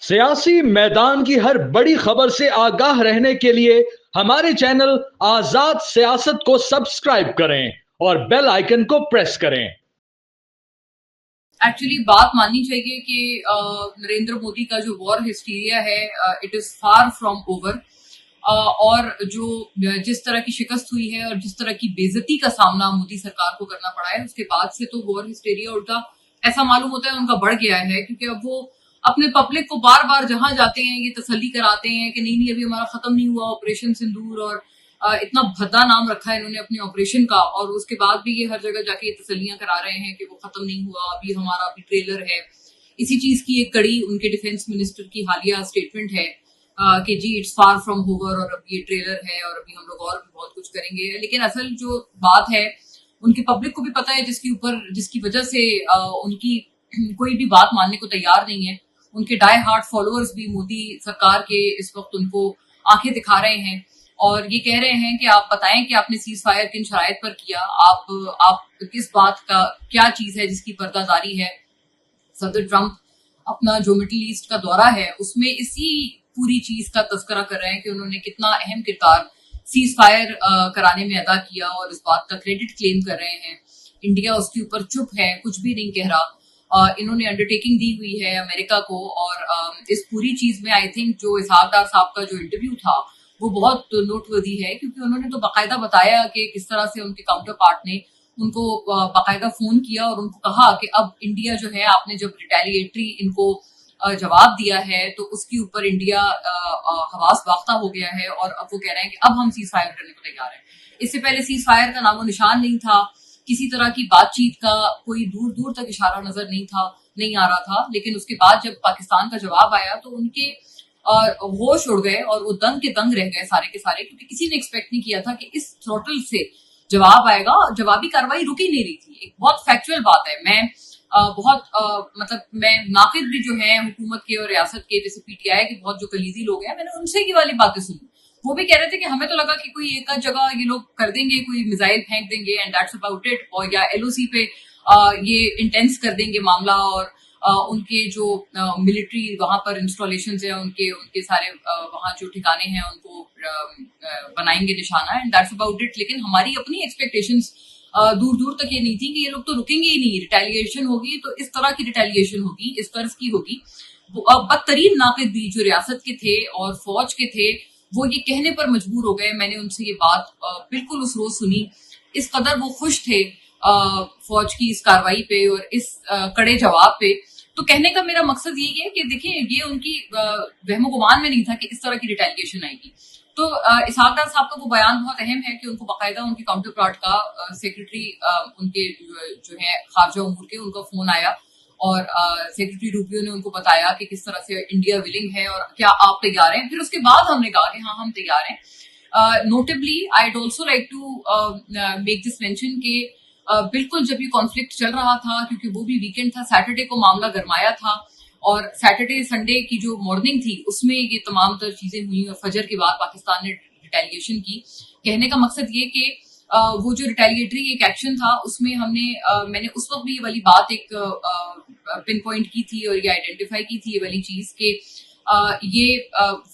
सियासी मैदान की हर बड़ी खबर से आगाह रहने के लिए हमारे चैनल आजाद सियासत को सब्सक्राइब करें और बेल आइकन को प्रेस करें। एक्चुअली बात माननी चाहिए कि नरेंद्र मोदी का जो वॉर हिस्टीरिया है it is far from over. और जो जिस तरह की शिकस्त हुई है और जिस तरह की बेइज्जती का सामना मोदी सरकार को करना पड़ा है, उसके बाद से तो वॉर हिस्टीरिया उल्टा ऐसा मालूम होता है उनका बढ़ गया है, क्योंकि अब वो अपने पब्लिक को बार बार जहां जाते हैं ये तसल्ली कराते हैं कि नहीं नहीं अभी हमारा खत्म नहीं हुआ ऑपरेशन सिंदूर, और इतना भद्दा नाम रखा है इन्होंने अपने ऑपरेशन का, और उसके बाद भी ये हर जगह जाके तसल्लियां करा रहे हैं कि वो खत्म नहीं हुआ, अभी हमारा अभी ट्रेलर है। इसी चीज की एक कड़ी उनके डिफेंस मिनिस्टर की हालिया स्टेटमेंट है कि जी इट्स फार फ्रॉम होवर और अब ये ट्रेलर है और अभी हम लोग और भी बहुत कुछ करेंगे। लेकिन असल जो बात है उनकी पब्लिक को भी पता है, जिसकी वजह से उनकी कोई भी बात मानने को तैयार नहीं है। उनके डाई हार्ट फॉलोअर्स भी मोदी सरकार के इस वक्त उनको आंखें दिखा रहे हैं और ये कह रहे हैं कि आप बताएं कि आपने सीज फायर किन शराइत पर किया, आप किस बात का क्या चीज है जिसकी पर्दादारी है। सदर ट्रंप अपना जो मिडिल ईस्ट का दौरा है उसमें इसी पूरी चीज का तस्करा कर रहे हैं कि उन्होंने कितना अहम किरदार सीज फायर कराने में अदा किया और इस बात का क्रेडिट क्लेम कर रहे हैं। इंडिया उसके ऊपर चुप है, कुछ भी नहीं कह रहा। इन्होंने अंडरटेकिंग दी हुई है अमेरिका को, और इस पूरी चीज में आई थिंक जो इसहाक डार साहब का जो इंटरव्यू था वो बहुत नोटवर्दी है, क्योंकि उन्होंने तो बाकायदा बताया कि किस तरह से उनके काउंटर पार्ट ने उनको बाकायदा फोन किया और उनको कहा कि अब इंडिया जो है आपने जब रिटेलिएटरी इनको जवाब दिया है तो उसके ऊपर इंडिया हवास बाख्ता हो गया है और अब वो कह रहे हैं कि अब हम सीज फायर करने को तैयार हैं। इससे पहले सीज फायर का नामो निशान नहीं था, किसी तरह की बातचीत का कोई दूर दूर तक इशारा नजर नहीं आ रहा था। लेकिन उसके बाद जब पाकिस्तान का जवाब आया तो उनके होश उड़ गए और वो दंग के दंग रह गए सारे के सारे, क्योंकि किसी ने एक्सपेक्ट नहीं किया था कि इस थ्रोटल से जवाब आएगा। जवाबी कार्रवाई रुकी नहीं रही थी, एक बहुत फैक्चुअल बात है। मैं मतलब मैं नाकिद भी जो है हुकूमत के और रियासत के, जैसे पीटीआई के बहुत जो कलीजी लोग हैं, मैंने उनसे ये वाली बातें सुनी। वो भी कह रहे थे कि हमें तो लगा कि कोई एक आध जगह ये लोग कर देंगे, कोई मिसाइल फेंक देंगे एंड दैट्स अबाउट इट, और या एलओसी पे ये इंटेंस कर देंगे मामला, और उनके जो मिलिट्री वहां पर इंस्टॉलेशन है उनके उनके सारे वहां जो ठिकाने हैं उनको बनाएंगे निशाना एंड दैट्स अबाउट इट। लेकिन हमारी अपनी एक्सपेक्टेशंस दूर दूर तक ये नहीं थी कि ये लोग तो रुकेंगे ही नहीं, रिटेलिएशन होगी तो इस तरह की रिटेलिएशन होगी, इस तर्ज की होगी। बदतरीन नाकिद भी जो रियासत के थे और फौज के थे वो ये कहने पर मजबूर हो गए। मैंने उनसे ये बात बिल्कुल उस रोज सुनी, इस कदर वो खुश थे फौज की इस कार्रवाई पे और इस कड़े जवाब पे। तो कहने का मेरा मकसद यही है कि देखिए ये उनकी वहमो गुमान में नहीं था कि इस तरह की रिटेलिएशन आएगी। तो इसहाक डार साहब का वो बयान बहुत अहम है कि उनको बाकायदा उनके काउंटर पार्ट का सेक्रेटरी उनके जो है खारजा उमूर के, उनका फोन आया और सेक्रेटरी रूबियो ने उनको बताया कि किस तरह से इंडिया विलिंग है और क्या आप तैयार हैं। फिर उसके बाद हमने कहा कि हाँ हम तैयार हैं। Notably I would also like to make this mention कि बिल्कुल जब ये कॉन्फ्लिक्ट चल रहा था, क्योंकि वो भी वीकेंड था, सैटरडे को मामला गरमाया था और सैटरडे संडे की जो मॉर्निंग थी उसमें ये तमाम तर चीजें हुई और फजर के बाद पाकिस्तान ने रिटेलिएशन की। कहने का मकसद ये कि वो जो रिटेलिएटरी एक एक्शन था उसमें मैंने उस वक्त भी ये वाली बात एक पिन पॉइंट की थी और ये आइडेंटिफाई की थी ये वाली चीज कि ये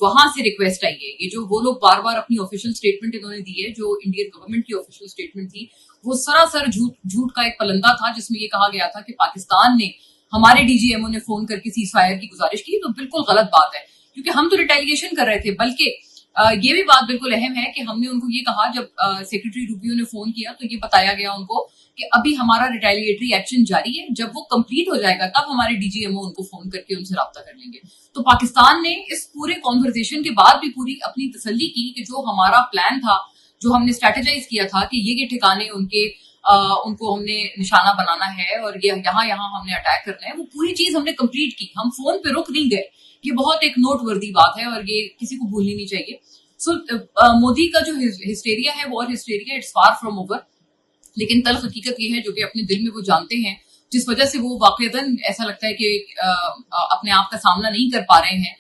वहां से रिक्वेस्ट आई है। ये जो वो लोग बार बार अपनी ऑफिशियल स्टेटमेंट इन्होंने दी है, जो इंडियन गवर्नमेंट की ऑफिशियल स्टेटमेंट थी, वो सरासर झूठ का एक पलंदा था जिसमें ये कहा गया था कि पाकिस्तान ने हमारे डीजीएमओ ने फोन करके सीज फायर की गुजारिश की। तो बिल्कुल गलत बात है, क्योंकि हम तो रिटेलिएशन कर रहे थे। बल्कि ये भी बात बिल्कुल अहम है कि हमने उनको ये कहा, जब सेक्रेटरी रूबियो ने फोन किया तो ये बताया गया उनको कि अभी हमारा रिटेलिएटरी एक्शन जारी है, जब वो कंप्लीट हो जाएगा तब हमारे डीजीएमओ उनको फोन करके उनसे राब्ता कर लेंगे। तो पाकिस्तान ने इस पूरे कॉन्वर्सेशन के बाद भी पूरी अपनी तसल्ली की कि जो हमारा प्लान था, जो हमने स्ट्रेटेजाइज किया था कि ये ठिकाने उनके उनको हमने निशाना बनाना है और ये यहाँ यहाँ हमने अटैक करना है, वो पूरी चीज हमने कंप्लीट की। हम फोन पे रुक नहीं गए। ये बहुत एक नोटवर्दी बात है और ये किसी को भूलनी नहीं चाहिए। सो मोदी का जो हिस्टेरिया है, war hysteria, it's far from over. लेकिन तल्ख हकीकत ये है जो कि अपने दिल में वो जानते हैं, जिस वजह से वो वाकईतन ऐसा लगता है कि अपने आप का सामना नहीं कर पा रहे हैं।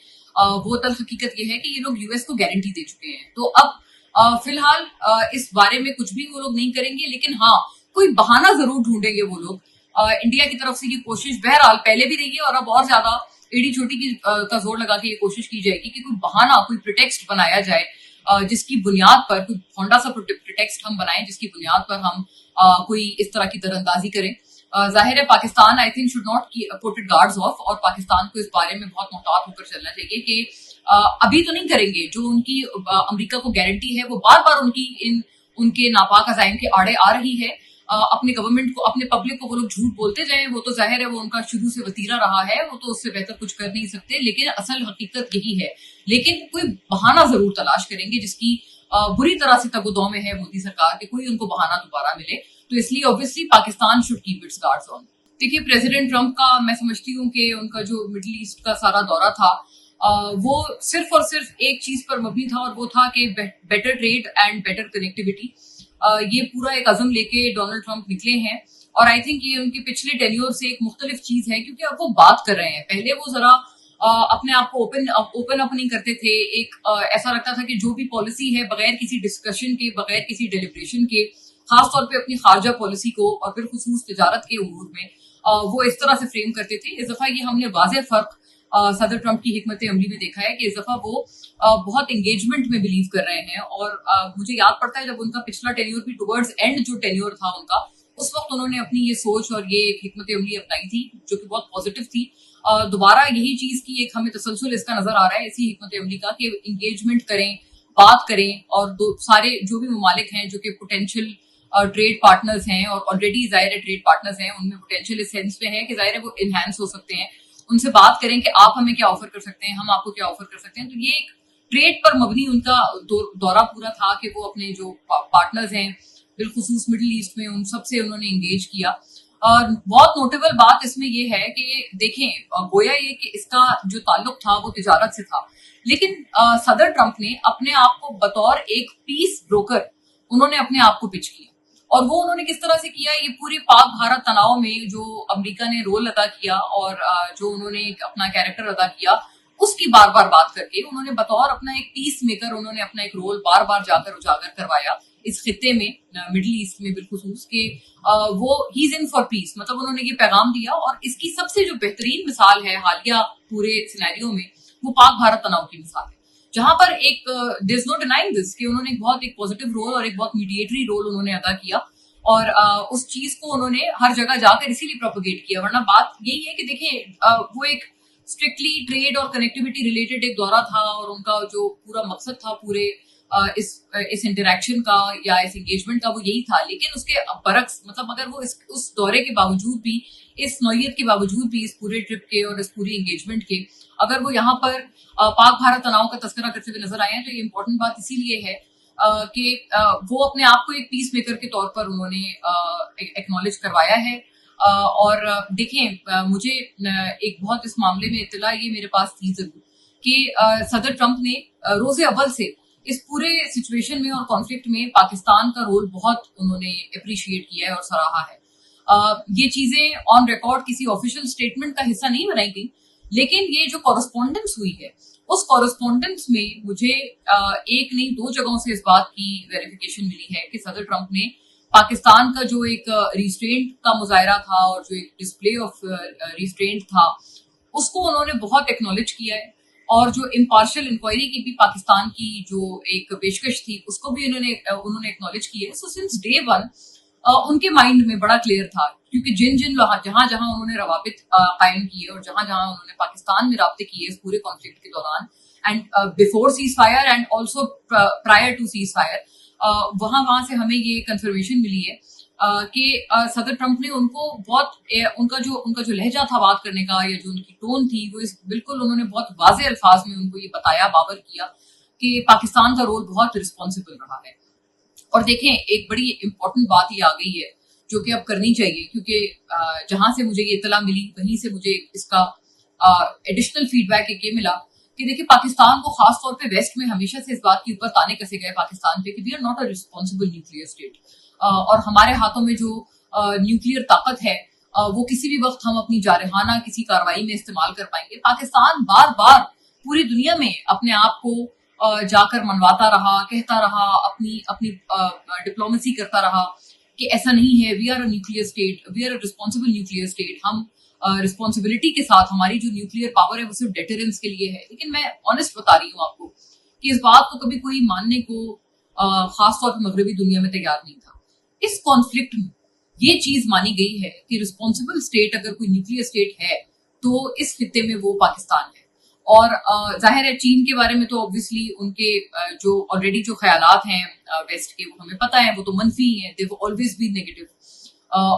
वो तल्ख हकीकत ये है कि ये लोग यूएस को गारंटी दे चुके हैं। तो अब फिलहाल इस बारे में कुछ भी वो लोग नहीं करेंगे, लेकिन हाँ कोई बहाना जरूर ढूंढेंगे वो लोग। इंडिया की तरफ से ये कोशिश बहरहाल पहले भी रही है और अब और ज्यादा एड़ी छोटी की का जोर लगा के ये कोशिश की जाएगी कि कोई बहाना, कोई प्रिटेक्स्ट बनाया जाए जिसकी बुनियाद पर कोई होंडा सा प्रिटेक्स्ट हम बनाएं जिसकी बुनियाद पर हम कोई इस तरह की दरअंदाजी करें। जाहिर है Pakistan I think should not put it guards of, और पाकिस्तान को इस बारे में बहुत मोहतात होकर चलना चाहिए कि अभी तो नहीं करेंगे जो उनकी अमेरिका को गारंटी है, वो बार बार उनके नापाक अज़ाइम के आड़े आ रही है। अपने गवर्नमेंट को, अपने पब्लिक को वो लोग झूठ बोलते जाए, वो तो जाहिर है वो उनका शुरू से वतीरा रहा है, वो तो उससे बेहतर कुछ कर नहीं सकते, लेकिन असल हकीकत यही है। लेकिन कोई बहाना जरूर तलाश करेंगे जिसकी बुरी तरह से तगोदौ में है मोदी सरकार के, कोई उनको बहाना दोबारा मिले। तो इसलिए obviously Pakistan should keep its guards on. देखिए प्रेसिडेंट ट्रंप का मैं समझती हूँ कि उनका जो मिडिल ईस्ट का सारा दौरा था वो सिर्फ और सिर्फ एक चीज पर मबनी था, और वो था कि better trade and better connectivity. ये पूरा एक अज़म लेके डोनाल्ड ट्रंप निकले हैं, और आई थिंक ये उनके पिछले टेन्योर से एक मुख्तलिफ चीज है, क्योंकि अब वो बात कर रहे हैं। पहले वो जरा अपने आप को ओपन अप नहीं करते थे। एक ऐसा लगता था कि जो भी पॉलिसी है बगैर किसी डिस्कशन के, बगैर किसी डेलिब्रेशन के, खासतौर पे अपनी खारजा पॉलिसी को और बिलखुसूस तिजारत के उमूर में वो इस तरह से फ्रेम करते थे। इस दफा ये हमने वाज़ेह फर्क सदर ट्रंप की हिकमत अमली में देखा है कि इस दफा वो बहुत एंगेजमेंट में बिलीव कर रहे हैं। और मुझे याद पड़ता है जब उनका पिछला टेन्योर भी टुवर्ड्स एंड जो टेन्योर था उनका, उस वक्त उन्होंने अपनी ये सोच और ये एक हिकमत अमली अपनाई थी जो कि बहुत पॉजिटिव थी। दोबारा यही चीज की एक हमें तसलसल इसका नजर आ रहा है इसी हिकमत अमली का कि एंगेजमेंट करें, बात करें, और सारे जो भी ममालिक हैं जो कि पोटेंशियल ट्रेड पार्टनर्स हैं और ऑलरेडी जाहिर है ट्रेड पार्टनर्स हैं, उनमें पोटेंशियल इस सेंस में है कि जाहिर है वो इनहैंस हो सकते हैं। उनसे बात करें कि आप हमें क्या ऑफर कर सकते हैं, हम आपको क्या ऑफर कर सकते हैं। तो ये एक ट्रेड पर मबनी उनका दौरा पूरा था कि वो अपने जो पार्टनर्स हैं बिलखुसूस मिडिल ईस्ट में, उन सबसे उन्होंने एंगेज किया। और बहुत नोटेबल बात इसमें ये है कि देखें गोया ये कि इसका जो ताल्लुक था वो तिजारत से था, लेकिन सदर ट्रंप ने अपने आप को बतौर एक पीस ब्रोकर उन्होंने अपने आप को पिच किया। और वो उन्होंने किस तरह से किया, ये पूरे पाक भारत तनाव में जो अमेरिका ने रोल अदा किया और जो उन्होंने अपना कैरेक्टर अदा किया, उसकी बार बार बात करके उन्होंने बतौर अपना एक पीस मेकर उन्होंने अपना एक रोल बार बार जाकर उजागर करवाया इस खित्ते में, मिडिल ईस्ट में बिलखुसूस के वो he is in for piece, मतलब उन्होंने ये पैगाम दिया। और इसकी सबसे जो बेहतरीन मिसाल है हालिया पूरे सिनेरियो में, वो पाक भारत तनाव की मिसाल है, जहां पर एक there is no denying this कि उन्होंने बहुत एक पॉजिटिव रोल और एक बहुत मीडिएटरी रोल उन्होंने अदा किया। और उस चीज को उन्होंने हर जगह जाकर इसीलिए प्रोपोगेट किया। वरना बात यही है कि देखिए वो एक स्ट्रिक्टली ट्रेड और कनेक्टिविटी रिलेटेड एक दौरा था, और उनका जो पूरा मकसद था पूरे इस इंटरेक्शन का या इस एंगेजमेंट का वो यही था। लेकिन उसके बरक्स, मतलब अगर वो उस दौरे के बावजूद भी, इस नौयत के बावजूद भी, इस पूरे ट्रिप के और इस पूरी एंगेजमेंट के, अगर वो यहाँ पर पाक भारत तनाव का तस्करा करते हुए नजर आए हैं, तो ये इंपॉर्टेंट बात इसीलिए है कि वो अपने आप को एक पीस मेकर के तौर पर उन्होंने एक्नॉलेज करवाया है। और देखें मुझे एक बहुत इस मामले में इत्तला ये मेरे पास थी जरूर कि सदर ट्रंप ने रोजे अव्वल से इस पूरे सिचुएशन में और कॉन्फ्लिक्ट में पाकिस्तान का रोल बहुत उन्होंने अप्रिशिएट किया है और सराहा है। ये चीजें ऑन रिकॉर्ड किसी ऑफिशियल स्टेटमेंट का हिस्सा नहीं बनाई गई, लेकिन ये जो कॉरेस्पॉन्डेंस हुई है उस कॉरेस्पॉन्डेंस में मुझे एक नहीं दो जगहों से इस बात की वेरिफिकेशन मिली है कि सदर ट्रंप ने पाकिस्तान का जो एक रिस्ट्रेंट का मुजाहरा था और जो एक डिस्प्ले ऑफ रिस्ट्रेंट था उसको उन्होंने बहुत एक्नॉलेज किया है। और जो इम्पार्शियल इंक्वायरी की भी पाकिस्तान की जो एक पेशकश थी उसको भी उन्होंने एक्नॉलेज किया है। सो सिंस डे वन उनके माइंड में बड़ा क्लियर था, क्योंकि जहां जहां उन्होंने रवाबित कायम किए और जहां जहां उन्होंने पाकिस्तान में राब्ते किए इस पूरे कॉन्फ्लिक्ट के दौरान, and before cease fire and also prior to cease fire, वहां से हमें ये कंफर्मेशन मिली है कि सदर ट्रंप ने उनको बहुत उनका जो लहजा था बात करने का या जो उनकी टोन थी वो बिल्कुल उन्होंने बहुत वाज़ेह अल्फाज में उनको ये बताया, बावर किया कि पाकिस्तान का रोल बहुत रिस्पॉन्सिबल रहा है। और देखें एक बड़ी इंपॉर्टेंट बात ये आ गई है जो कि अब करनी चाहिए, क्योंकि जहां से मुझे ये इत्तला मिली वहीं से मुझे इसका एडिशनल फीडबैक ये मिला कि देखिए पाकिस्तान को खासतौर पे वेस्ट में हमेशा से इस बात के ऊपर ताने कसे गए पाकिस्तान पे कि we are not a responsible nuclear state, और हमारे हाथों में जो न्यूक्लियर ताकत है वो किसी भी वक्त हम अपनी जारहाना किसी कार्रवाई में इस्तेमाल कर पाएंगे। पाकिस्तान बार बार पूरी दुनिया में अपने आप को जाकर मनवाता रहा, कहता रहा, अपनी डिप्लोमेसी करता रहा कि ऐसा नहीं है, we are a nuclear state, we are a responsible nuclear state, हम रिस्पॉन्सिबिलिटी के साथ हमारी जो न्यूक्लियर पावर है वो सिर्फ डेटरेंस के लिए है। लेकिन मैं ऑनेस्ट बता रही हूँ आपको कि इस बात को कभी कोई मानने को खासतौर पर मगरबी दुनिया में तैयार नहीं था। इस कॉन्फ्लिक्ट में ये चीज मानी गई है कि रिस्पॉन्सिबल स्टेट अगर कोई न्यूक्लियर स्टेट है तो इस खित्ते में वो पाकिस्तान है। और जाहिर है चीन के बारे में तो ऑब्वियसली उनके जो ऑलरेडी जो ख्यालात हैं वेस्ट के, वो हमें पता है, वो तो मनफी ही हैं, they have always been negative.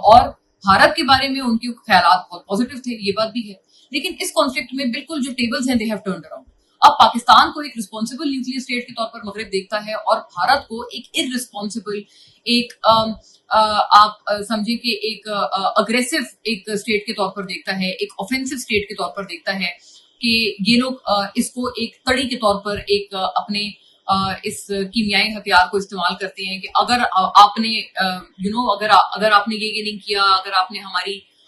और भारत के बारे में उनके ख्यालात बहुत पॉजिटिव थे, ये बात भी है। लेकिन इस कॉन्फ्लिक्ट में बिल्कुल जो टेबल्स हैं दे हैव टर्न्ड अराउंड। अब पाकिस्तान को एक रिस्पॉन्सिबल न्यूक्लियर स्टेट के तौर पर मगरब देखता है और भारत को एक इररिस्पॉन्सिबल, एक आप समझिए कि एक अग्रेसिव एक स्टेट के तौर पर देखता है, एक ऑफेंसिव स्टेट के तौर पर देखता है कि ये लोग इसको एक कड़ी के तौर पर एक अपने इस कीमियाई हथियार को इस्तेमाल करते हैं कि अगर आपने अगर आपने ये नहीं किया,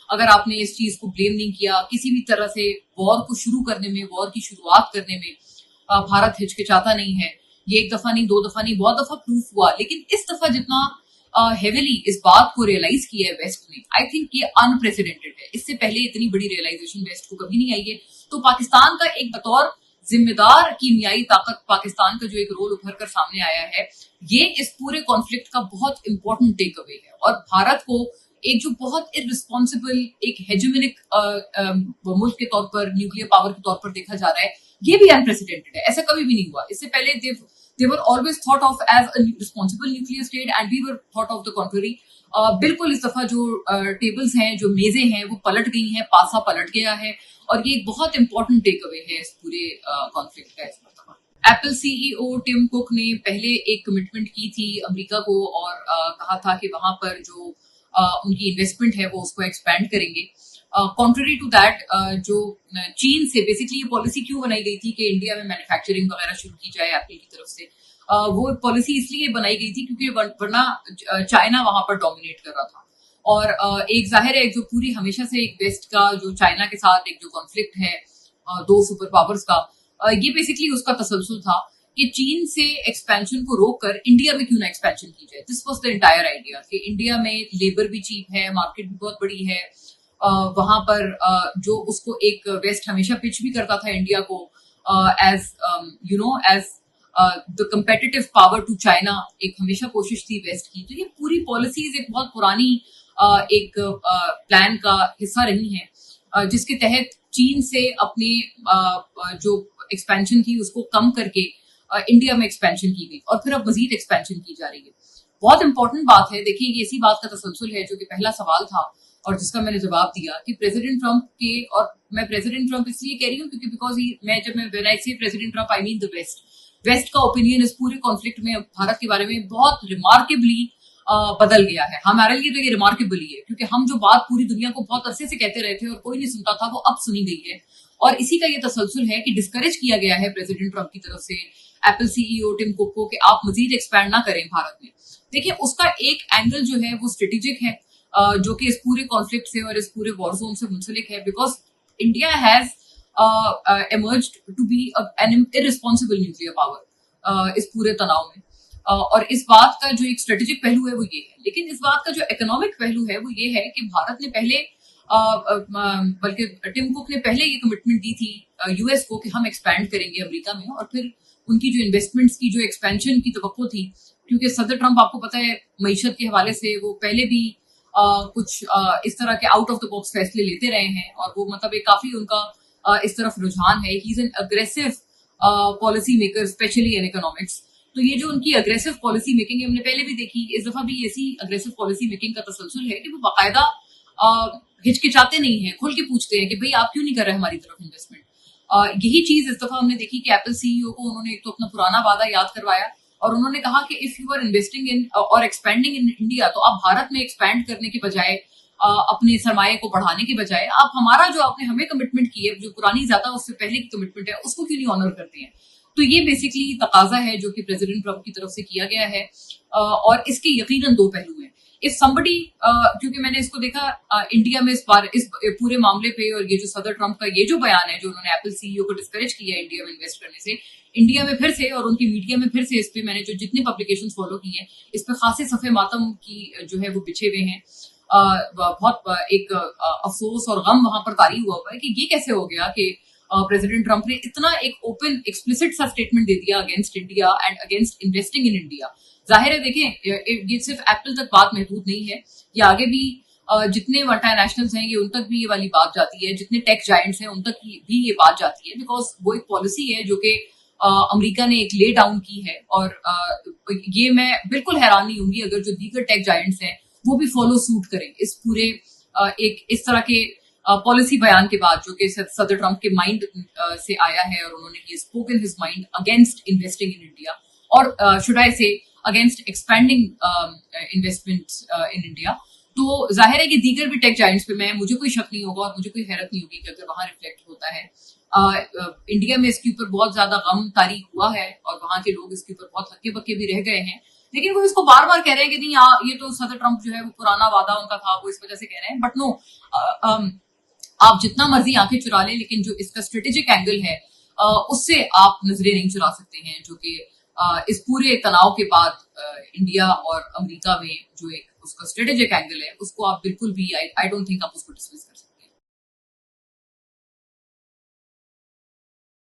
अगर आपने इस चीज को ब्लेम नहीं किया, किसी भी तरह से वॉर को शुरू करने में, वॉर की शुरुआत करने में भारत हिचकिचाता नहीं है। ये एक दफा नहीं, दो दफा नहीं, बहुत दफा प्रूफ हुआ। लेकिन इस दफा जितना हेविली इस बात को रियलाइज किया है वेस्ट ने, आई थिंक ये अनप्रेसिडेंटेड है। इससे पहले इतनी बड़ी रियलाइजेशन वेस्ट को कभी नहीं आई है। तो पाकिस्तान का एक बतौर जिम्मेदार कीमियाई ताकत, पाकिस्तान का जो एक रोल उभर कर सामने आया है, ये इस पूरे कॉन्फ्लिक्ट का बहुत इंपॉर्टेंट टेक अवे है। और भारत को एक जो बहुत इररिस्पॉन्सिबल, एक हेजेमोनिक मुल्क के तौर पर, न्यूक्लियर पावर के तौर पर देखा जा रहा है, ये भी अनप्रेसिडेंटेड है। ऐसा कभी भी नहीं हुआ। इससे पहले they were always thought of as a responsible nuclear state and we were thought of the contrary. बिल्कुल इस दफा जो टेबल्स हैं, जो मेजें हैं, वो पलट गई हैं, पासा पलट गया है। और ये एक बहुत इंपॉर्टेंट टेक अवे है इस पूरे कॉन्फ्लिक्ट का। इस दफा एप्पल सीईओ टिम कुक ने पहले एक कमिटमेंट की थी अमेरिका को और कहा था कि वहां पर जो उनकी इन्वेस्टमेंट है वो उसको एक्सपैंड करेंगे। कॉन्ट्ररी टू दैट, जो चीन से बेसिकली ये पॉलिसी क्यों बनाई गई थी कि इंडिया में मैन्युफैक्चरिंग वगैरह शुरू की जाए एप्पल की तरफ से, वो पॉलिसी इसलिए बनाई गई थी क्योंकि वरना चाइना वहां पर डोमिनेट कर रहा था। और एक जाहिर है जो पूरी हमेशा से एक वेस्ट का जो चाइना के साथ एक जो कॉन्फ्लिक्ट है दो सुपर पावर्स का, ये बेसिकली उसका तसलसल था कि चीन से एक्सपेंशन को रोककर इंडिया में क्यों ना एक्सपेंशन की जाए। This was the entire idea कि इंडिया में लेबर भी चीप है, मार्केट भी बहुत बड़ी है। वहां पर जो उसको एक वेस्ट हमेशा पिच भी करता था इंडिया को as as the competitive power to China, एक हमेशा कोशिश थी वेस्ट की। तो ये पूरी पॉलिसीज एक बहुत पुरानी एक प्लान का हिस्सा रही हैं, जिसके तहत चीन से अपने जो एक्सपेंशन थी उसको कम करके इंडिया में एक्सपेंशन की गई और फिर अब मजीद एक्सपेंशन की जा रही है। बहुत इंपॉर्टेंट बात है, देखिए ये इसी बात का तसलसल है जो कि पहला सवाल था और जिसका मैंने जवाब दिया कि प्रेसिडेंट ट्रंप के, और मैं प्रेसिडेंट ट्रंप इसलिए कह रही हूँ क्योंकि because when I say President Trump I mean the west का ओपिनियन इस पूरे कॉन्फ्लिक्ट में भारत के बारे में बहुत रिमार्केबली बदल गया है। हमारे लिए तो ये रिमार्केबल ही है क्योंकि हम जो बात पूरी दुनिया को बहुत अरसे से कहते रहे थे और कोई नहीं सुनता था, वो अब सुनी गई है। और इसी का ये तसलसल है कि डिस्करेज किया गया है प्रेसिडेंट ट्रंप की तरफ से एप्पल सीईओ टिम कुक को कि आप मजीद एक्सपैंड ना करें भारत में। देखिए उसका एक एंगल जो है वो स्ट्रेटेजिक है, जो कि इस पूरे कॉन्फ्लिक्ट से और इस पूरे वॉर जोन से मुंसलिक है, because India has emerged to be an irresponsible nuclear power इस पूरे तनाव में। और इस बात का जो एक स्ट्रेटेजिक पहलू है वो ये है। लेकिन इस बात का जो इकोनॉमिक पहलू है वो ये है कि भारत ने पहले बल्कि टिम कुक ने पहले ये कमिटमेंट दी थी यूएस को कि हम एक्सपैंड करेंगे अमेरिका में, और फिर उनकी जो इन्वेस्टमेंट्स की जो एक्सपेंशन की तवक्को थी, क्योंकि सदर ट्रंप आपको पता है मईशत के हवाले से वो पहले भी कुछ इस तरह के आउट ऑफ द बॉक्स फैसले लेते रहे हैं और वो मतलब एक काफी उनका इस तरफ रुझान है। He is an aggressive policy maker specially in economics. तो ये जो उनकी अग्रेसिव पॉलिसी मेकिंग है हमने पहले भी देखी, इस दफा भी ऐसी अग्रेसिव पॉलिसी मेकिंग का तसलसल है कि वो बाकायदा हिचकिचाते नहीं है, खुल के पूछते हैं कि भाई आप क्यों नहीं कर रहे हमारी तरफ इन्वेस्टमेंट। यही चीज इस दफा हमने देखी कि एप्पल सीईओ को उन्होंने एक तो अपना पुराना वादा याद करवाया और उन्होंने कहा कि if you are investing in और एक्सपेंडिंग इन इंडिया, तो आप भारत में एक्सपैंड करने के बजाय, अपने सरमाए को बढ़ाने के बजाय, आप हमारा जो आपने हमें कमिटमेंट की है, जो पुरानी ज्यादा उससे पहले की कमिटमेंट है, उसको क्यों नहीं ऑनर करते हैं। तो ये बेसिकली तकाजा है जो कि प्रेसिडेंट ट्रंप की तरफ से किया गया है। और इसके यकीनन दो पहलू हैं। इफ समबडी, क्योंकि मैंने इसको देखा इंडिया में इस बार इस पूरे मामले पे, और ये जो सदर ट्रंप का ये जो बयान है जो उन्होंने एप्पल सीईओ को डिस्करेज किया है इंडिया में इन्वेस्ट करने से, इंडिया में फिर से और उनकी मीडिया में फिर से इस पे मैंने जो जितने पब्लिकेशंस फॉलो की हैं, इस पे खासे सफे मातम की जो है वो बिछे हुए हैं। बहुत एक अफसोस और गम वहां पर तारी हुआ है कि ये कैसे हो गया कि प्रेसिडेंट ट्रंप ने इतना एक ओपन एक्सप्लिसिट सा स्टेटमेंट दे दिया against India and against investing in India. जाहिर है देखें, ये सिर्फ एप्पल तक बात महदूद नहीं है, ये आगे भी जितने मल्टीनेशनल्स हैं ये उन तक भी ये वाली बात जाती है, जितने टेक जायंट्स हैं उन तक भी ये बात जाती है, बिकॉज वो एक पॉलिसी है जो कि अमेरिका ने एक ले डाउन की है। और ये मैं बिल्कुल हैरान नहीं होंगी अगर जो दीगर टेक जायंट्स हैं वो भी फॉलो सूट करें इस पूरे एक इस तरह के पॉलिसी बयान के बाद जो कि सदर ट्रंप के माइंड से आया है, और उन्होंने spoken his mind against investing in India और शुड आई से against expanding investment in India. तो जाहिर है कि दीगर भी टेक जायंट्स पे मुझे कोई शक नहीं होगा और मुझे कोई हैरत नहीं होगी कि अगर वहां रिफ्लेक्ट होता है। इंडिया में इसके ऊपर बहुत ज्यादा गम तारी हुआ है और वहां के लोग इसके ऊपर बहुत हक्के बक्के भी रह गए हैं, लेकिन वो इसको बार बार कह रहे हैं कि नहीं ये तो सदर ट्रंप जो है वो पुराना वादा उनका था, वो इस वजह से कह रहे हैं। बट नो, आप जितना मर्जी आंखें चुरा लें, लेकिन जो इसका स्ट्रेटेजिक एंगल है उससे आप नजरें नहीं चुरा सकते हैं, जो कि इस पूरे तनाव के बाद इंडिया और अमेरिका में जो एक उसका स्ट्रेटेजिक एंगल है उसको आप बिल्कुल भी आई डोंट थिंक आप उसको डिस्कस कर सकते।